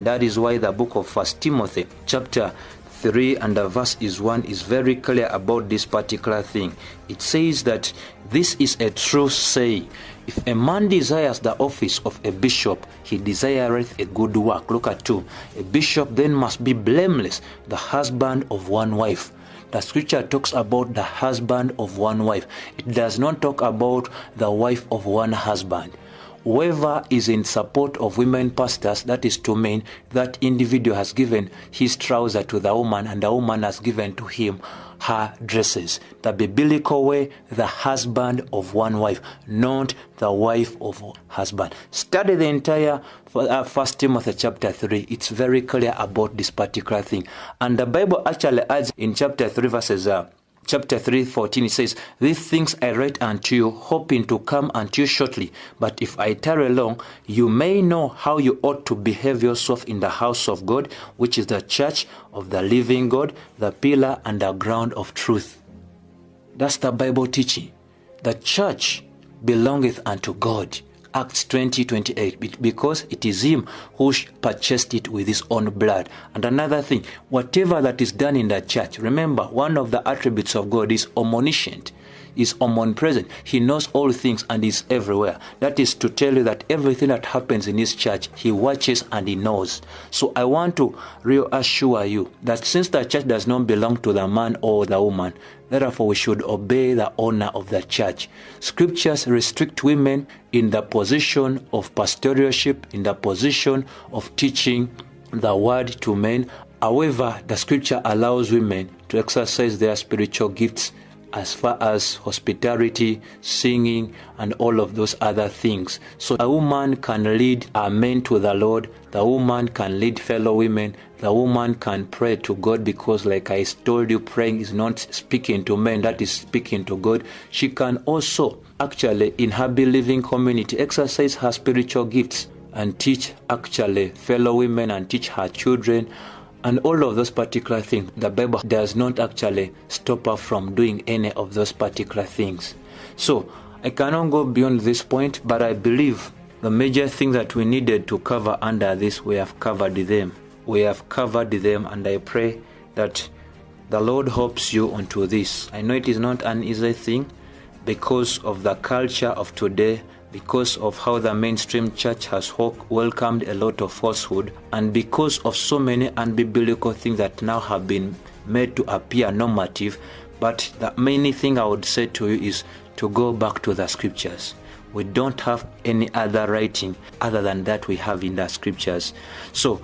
That is why the book of 1 Timothy chapter 3 and the verse is 1 is very clear about this particular thing. It says that this is a true saying. If a man desires the office of a bishop, he desireth a good work. Look at 2. A bishop then must be blameless, the husband of one wife. The scripture talks about the husband of one wife. It does not talk about the wife of one husband. Whoever is in support of women pastors, that is to mean that individual has given his trouser to the woman and the woman has given to him her dresses. The biblical way, the husband of one wife, not the wife of husband. Study the entire 1 Timothy chapter 3. It's very clear about this particular thing. And the Bible actually adds in chapter 3 verses chapter 3:14, it says, "These things I write unto you, hoping to come unto you shortly. But if I tarry long, you may know how you ought to behave yourself in the house of God, which is the church of the living God, the pillar and the ground of truth." That's the Bible teaching. The church belongeth unto God. Acts 20:28, because it is him who purchased it with his own blood. And another thing, whatever that is done in the church, remember, one of the attributes of God is omniscient, is omnipresent. He knows all things and is everywhere. That is to tell you that everything that happens in his church, he watches and he knows. So I want to reassure you that since the church does not belong to the man or the woman, therefore we should obey the owner of the church. Scriptures restrict women in the position of pastoralship, in the position of teaching the word to men. However, the scripture allows women to exercise their spiritual gifts as far as hospitality, singing, and all of those other things. So a woman can lead a man to the Lord, the woman can lead fellow women, the woman can pray to God, because like I told you, praying is not speaking to men, that is speaking to God. She can also actually in her believing community exercise her spiritual gifts and teach actually fellow women and teach her children and all of those particular things. The Bible does not actually stop her from doing any of those particular things. So I cannot go beyond this point, but I believe the major thing that we needed to cover under this, we have covered them. We have covered them, and I pray that the Lord helps you onto this. I know it is not an easy thing because of the culture of today, because of how the mainstream church has welcomed a lot of falsehood, and because of so many unbiblical things that now have been made to appear normative. But the main thing I would say to you is to go back to the scriptures. We don't have any other writing other than that we have in the scriptures. So